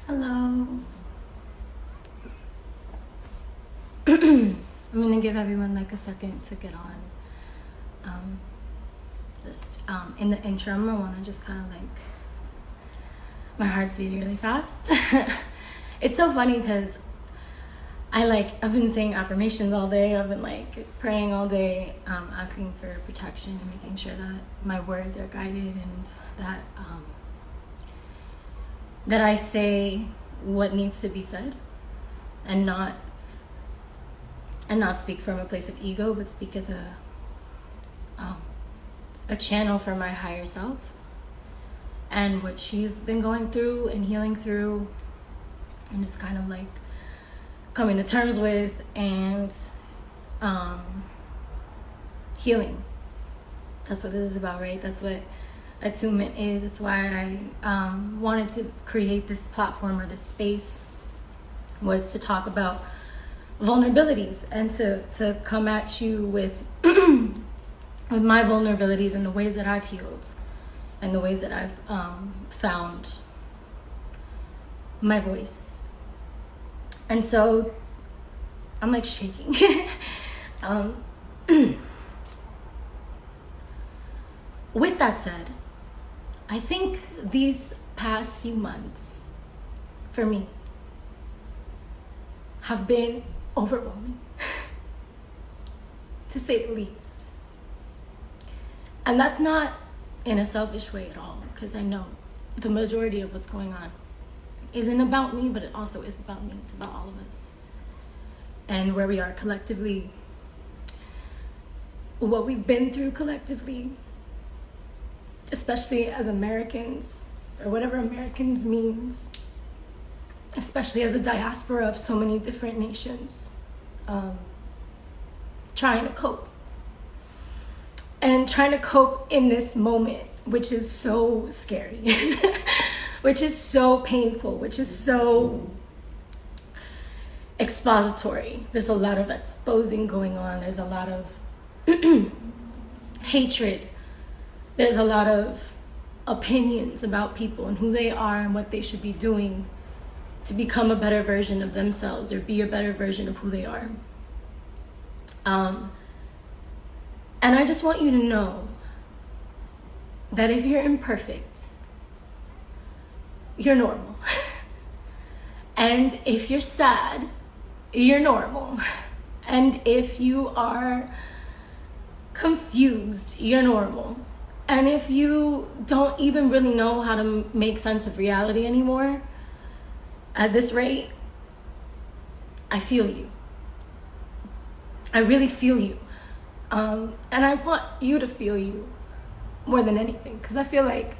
Hello. I'm gonna give everyone like a second to get on. In the interim, I wanna just kind of like, my heart's beating really fast. It's so funny because I've been saying affirmations all day. I've been like praying all day, asking for protection and making sure that my words are guided and that I say what needs to be said and not speak from a place of ego, but speak as a channel for my higher self and what she's been going through and healing through and just kind of like coming to terms with and healing. That's what this is about, right? That's what attunement is. It's why I wanted to create this platform or this space, was to talk about vulnerabilities and to come at you with with my vulnerabilities and the ways that I've healed and the ways that I've found my voice. And so I'm like shaking. With that said, I think these past few months for me have been overwhelming, to say the least. And that's not in a selfish way at all, because I know the majority of what's going on isn't about me, but it also is about me. It's about all of us. And where we are collectively, what we've been through collectively, especially as Americans, or whatever Americans means, especially as a diaspora of so many different nations, trying to cope. And trying to cope in this moment, which is so scary, which is so painful, which is so expository. There's a lot of exposing going on. There's a lot of hatred. There's a lot of opinions about people and who they are and what they should be doing to become a better version of themselves or be a better version of who they are. And I just want you to know that if you're imperfect, you're normal. And if you're sad, you're normal. And if you are confused, you're normal. And if you don't even really know how to make sense of reality anymore, at this rate, I feel you. I really feel you. And I want you to feel you more than anything, because I feel like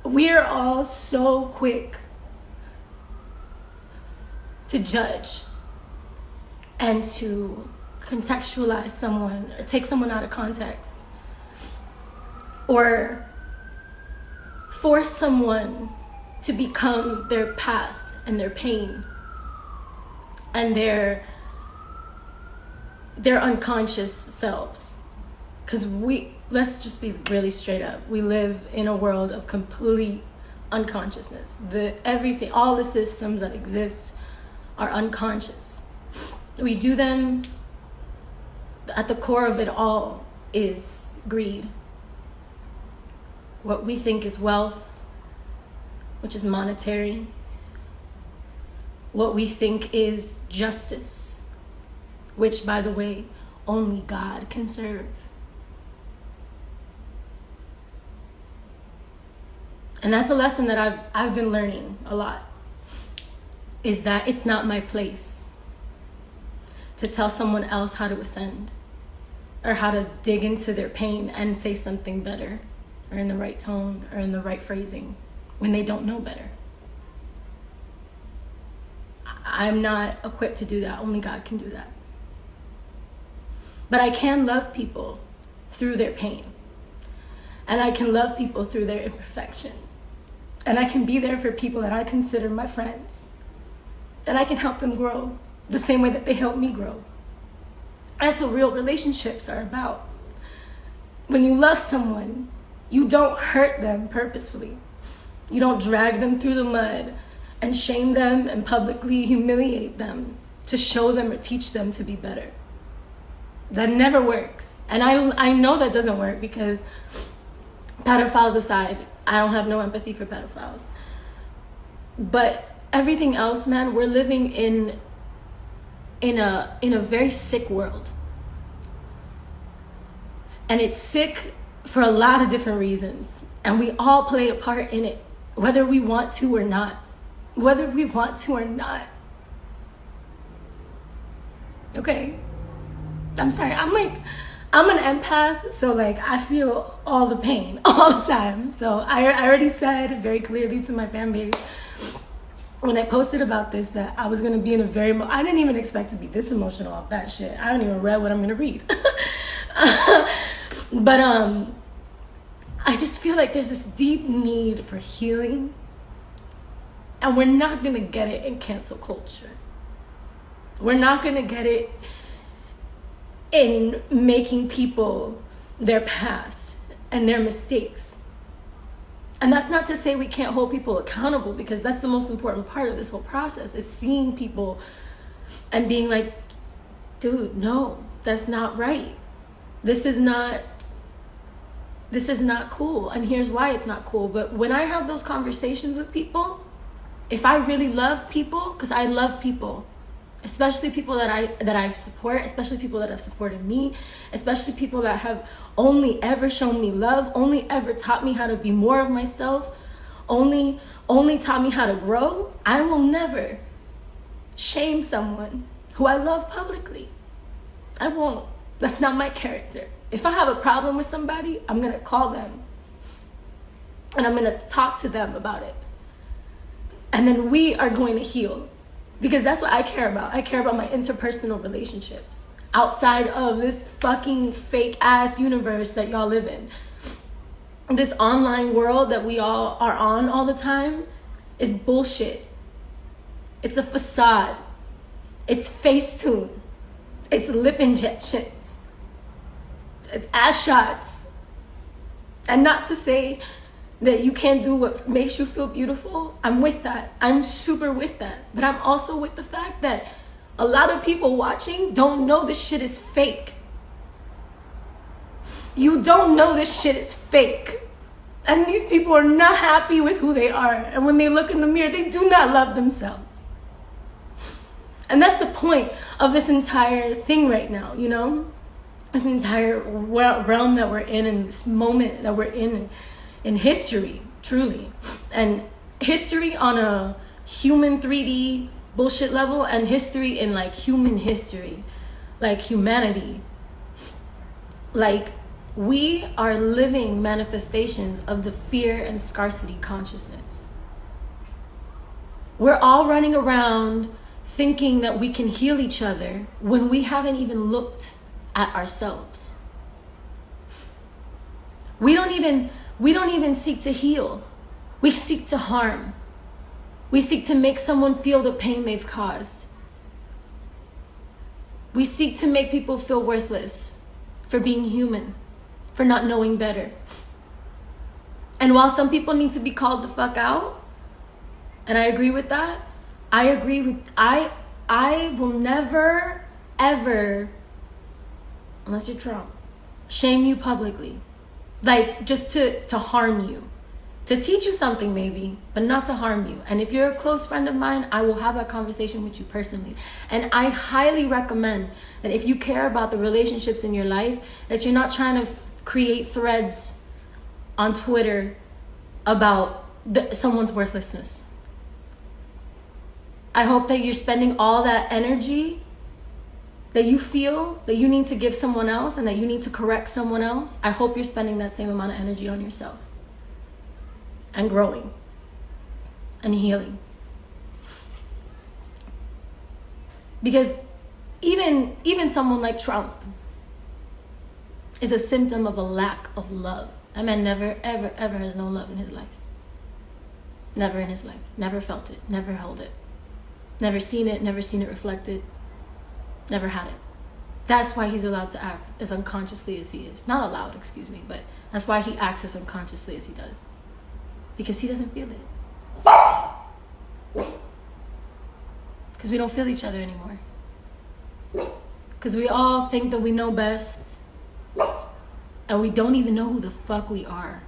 we're all so quick to judge and to contextualize someone or take someone out of context or force someone to become their past and their pain and their unconscious selves. Because let's just be really straight up, we live in a world of complete unconsciousness. Everything, all the systems that exist are unconscious. We do them, at the core of it all is greed. What we think is wealth, which is monetary. What we think is justice, which, by the way, only God can serve. And that's a lesson that I've been learning a lot, is that it's not my place to tell someone else how to ascend or how to dig into their pain and say something better or in the right tone or in the right phrasing when they don't know better. I'm not equipped to do that. Only God can do that. But I can love people through their pain. And I can love people through their imperfection. And I can be there for people that I consider my friends. And I can help them grow the same way that they help me grow. That's what real relationships are about. When you love someone, you don't hurt them purposefully. You don't drag them through the mud and shame them and publicly humiliate them to show them or teach them to be better. That never works. And I know that doesn't work, because pedophiles aside, I don't have no empathy for pedophiles. But everything else, man, we're living in a very sick world. And it's sick for a lot of different reasons. And we all play a part in it, whether we want to or not. Whether we want to or not. Okay? I'm sorry, I'm an empath, so like I feel all the pain all the time. So I already said very clearly to my fan base when I posted about this that I was gonna be in a I didn't even expect to be this emotional off that shit. I haven't even read what I'm gonna read. But I just feel like there's this deep need for healing, and we're not gonna get it in cancel culture. We're not gonna get it in making people their past and their mistakes. And that's not to say we can't hold people accountable, because that's the most important part of this whole process, is seeing people and being like, dude, no, that's not right. This is not cool, and here's why it's not cool. But when I have those conversations with people, if I really love people, because I love people, especially people that I support, especially people that have supported me, especially people that have only ever shown me love, only ever taught me how to be more of myself, only taught me how to grow, I will never shame someone who I love publicly. I won't. That's not my character. If I have a problem with somebody, I'm gonna call them and I'm gonna talk to them about it. And then we are going to heal. Because that's what I care about. I care about my interpersonal relationships outside of this fucking fake ass universe that y'all live in. This online world that we all are on all the time is bullshit. It's a facade. It's Facetune. It's lip injections. It's ass shots. And not to say that you can't do what makes you feel beautiful. I'm with that. I'm super with that. But I'm also with the fact that a lot of people watching don't know this shit is fake. You don't know this shit is fake. And these people are not happy with who they are. And when they look in the mirror, they do not love themselves. And that's the point of this entire thing right now, you know? This entire realm that we're in, and this moment that we're in history, truly. And history on a human 3D bullshit level, and history in like human history, like humanity. Like, we are living manifestations of the fear and scarcity consciousness. We're all running around thinking that we can heal each other when we haven't even looked at ourselves. We don't even seek to heal. We seek to harm. We seek to make someone feel the pain they've caused. We seek to make people feel worthless for being human, for not knowing better. And while some people need to be called the fuck out, and I agree with that, I will never, ever, unless you're Trump, shame you publicly. Like, just to harm you. To teach you something maybe, but not to harm you. And if you're a close friend of mine, I will have that conversation with you personally. And I highly recommend that if you care about the relationships in your life, that you're not trying to create threads on Twitter about someone's worthlessness. I hope that you're spending all that energy that you feel that you need to give someone else and that you need to correct someone else. I hope you're spending that same amount of energy on yourself and growing and healing. Because even someone like Trump is a symptom of a lack of love. That man never, ever, ever has no love in his life. Never in his life. Never felt it. Never held it. Never seen it reflected. Never had it. That's why he's allowed to act as unconsciously as he is. Not allowed, excuse me, but that's why he acts as unconsciously as he does. because he doesn't feel it. Because we don't feel each other anymore. Because we all think that we know best, and we don't even know who the fuck we are.